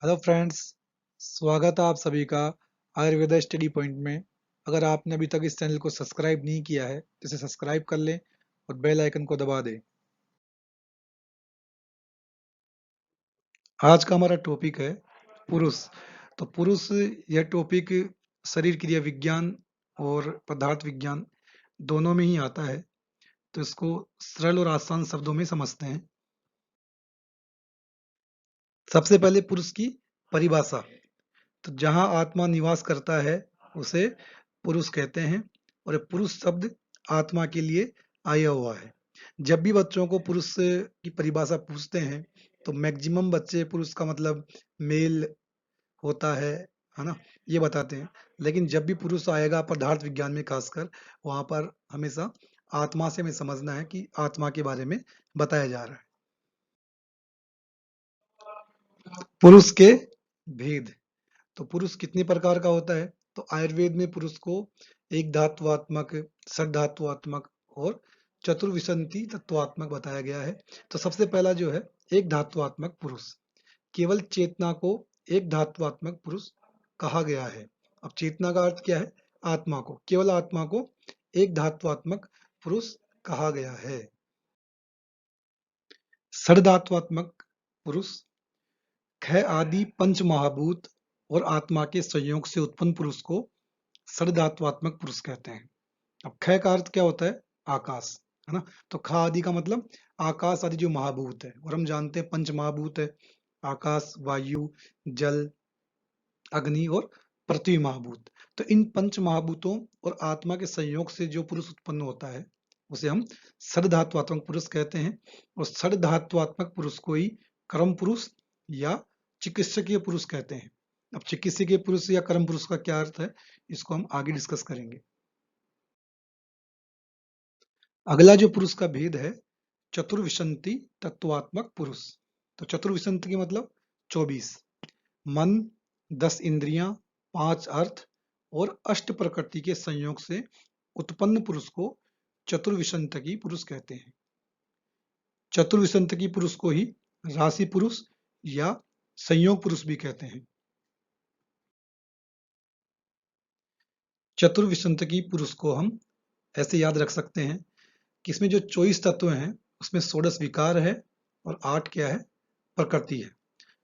Hello friends, स्वागत है आप सभी का आयुर्वेदा स्टडी पॉइंट में। अगर आपने अभी तक इस चैनल को सब्सक्राइब नहीं किया है तो इसे सब्सक्राइब कर लें और बेल आइकन को दबा दें। आज का हमारा टॉपिक है पुरुष। तो पुरुष यह टॉपिक शरीर क्रिया विज्ञान और पदार्थ विज्ञान दोनों में ही आता है। तो इसको सरल और आसान शब्दों में समझते हैं। सबसे पहले पुरुष की परिभाषा। तो जहाँ आत्मा निवास करता है उसे पुरुष कहते हैं और ये पुरुष शब्द आत्मा के लिए आया हुआ है। जब भी बच्चों को पुरुष की परिभाषा पूछते हैं तो मैक्सिमम बच्चे पुरुष का मतलब मेल होता है ना, ये बताते हैं। लेकिन जब भी पुरुष आएगा पदार्थ विज्ञान में खासकर, वहां पर हमेशा आत्मा से हमें समझना है कि आत्मा के बारे में बताया जा रहा है। पुरुष के भेद। तो पुरुष कितने प्रकार का होता है? तो आयुर्वेद में पुरुष को एक धात्वात्मक, षड और चतुर्विंशति तत्वात्मक बताया गया है। तो सबसे पहला जो है एक धात्वात्मक पुरुष। केवल चेतना को एक धात्वात्मक पुरुष कहा गया है। अब चेतना का अर्थ क्या है? आत्मा को, केवल आत्मा को एक धात्वात्मक पुरुष कहा गया है। षड पुरुष ख आदि पंच महाभूत और आत्मा के संयोग से उत्पन्न पुरुष को षड पुरुष कहते हैं। अब ख का अर्थ क्या होता है? आकाश, है ना। तो ख आदि का मतलब आकाश आदि जो महाभूत है, और हम जानते हैं पंच महाभूत है आकाश, वायु, जल, अग्नि और पृथ्वी महाभूत। तो इन पंच महाभूतों और आत्मा के संयोग से जो पुरुष उत्पन्न होता है उसे हम षड पुरुष कहते हैं। और षड पुरुष को ही कर्म पुरुष या चिकित्सकीय पुरुष कहते हैं। अब चिकित्सकीय पुरुष या कर्म पुरुष का क्या अर्थ है, इसको हम आगे डिस्कस करेंगे। अगला जो पुरुष का भेद है चतुर्विंशति तत्वात्मक पुरुष। तो चतुर्विंशति की मतलब 24। मन, 10 इंद्रियां, 5 अर्थ और अष्ट प्रकृति के संयोग से उत्पन्न पुरुष को चतुर्विंशति पुरुष कहते हैं। चतुर्विंशति पुरुष को ही राशि पुरुष या संयोग पुरुष भी कहते हैं। चतुर्विंशति पुरुष को हम ऐसे याद रख सकते हैं कि इसमें जो 24 तत्व हैं उसमें 16 विकार है और 8 क्या है? प्रकृति है।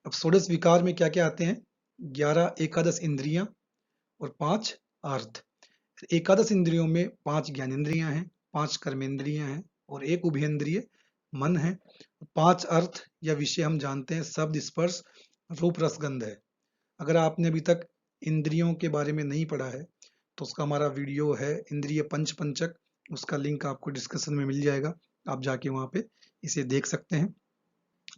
अब 16 विकार में क्या क्या आते हैं? 11 एकादश इंद्रियां और 5 अर्थ। एकादश इंद्रियों में 5 ज्ञानेंद्रियां हैं, 5 कर्मेंद्रियां हैं और एक उभयेंद्रिय मन है। 5 अर्थ या विषय हम जानते हैं शब्द, स्पर्श, रूप, रस, गंध है। अगर आपने अभी तक इंद्रियों के बारे में नहीं पढ़ा है तो उसका हमारा वीडियो है इंद्रिय पंचक, उसका लिंक आपको डिस्क्रिप्शन में मिल जाएगा, आप जाके वहां पे इसे देख सकते हैं।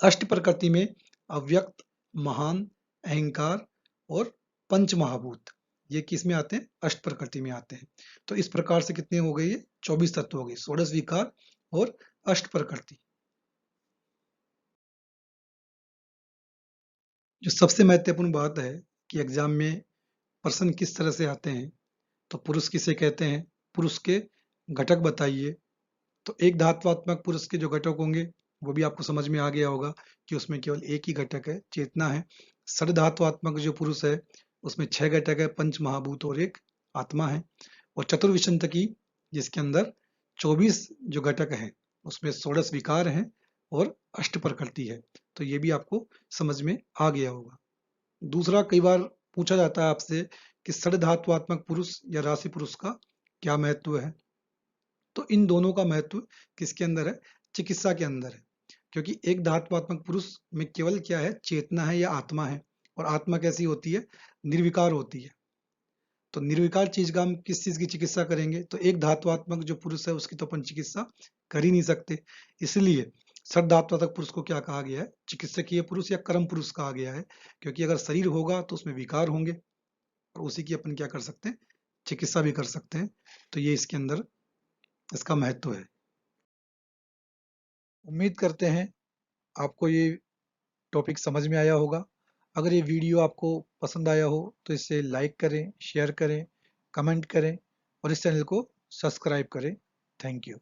अष्ट प्रकृति में अव्यक्त, महान, अहंकार और पंच महाभूत, ये किस में आते हैं? अष्ट प्रकृति में आते हैं। तो इस प्रकार से कितने हो गए? ये 24 तत्व हो गए, 16 विकार और अष्ट प्रकृति। जो सबसे महत्वपूर्ण बात है कि एग्जाम में प्रश्न किस तरह से आते हैं, तो पुरुष किसे कहते हैं, पुरुष के घटक बताइए। तो एक धात्वात्मक पुरुष के जो घटक होंगे वो भी आपको समझ में आ गया होगा कि उसमें केवल एक ही घटक है, चेतना है। षड धात्वात्मक जो पुरुष है उसमें 6 घटक है, पंच महाभूत और एक आत्मा है। और चतुर्विंशति जिसके अंदर 24 जो घटक हैं उसमें 16 विकार हैं और अष्ट प्रकृति है। तो ये भी आपको समझ में आ गया होगा। दूसरा, कई बार पूछा जाता है आपसे कि षड धात्वात्मक पुरुष या राशि पुरुष का क्या महत्व है। तो इन दोनों का महत्व किसके अंदर है? चिकित्सा के अंदर है। क्योंकि एक धात्वात्मक पुरुष में केवल क्या है? चेतना है या आत्मा है। और आत्मा कैसी होती है? निर्विकार होती है। तो निर्विकार चीज का हम किस चीज की चिकित्सा करेंगे? तो एक धात्वात्मक जो पुरुष है उसकी तो अपन चिकित्सा कर ही नहीं सकते। इसलिए षड धात्वात्मक पुरुष को क्या कहा गया है? चिकित्सकीय पुरुष या कर्म पुरुष कहा गया है। क्योंकि अगर शरीर होगा तो उसमें विकार होंगे और उसी की अपन क्या कर सकते हैं? चिकित्सा भी कर सकते हैं। तो ये इसके अंदर इसका महत्व है। उम्मीद करते हैं आपको ये टॉपिक समझ में आया होगा। अगर ये वीडियो आपको पसंद आया हो तो इसे लाइक करें, शेयर करें, कमेंट करें और इस चैनल को सब्सक्राइब करें। Thank you.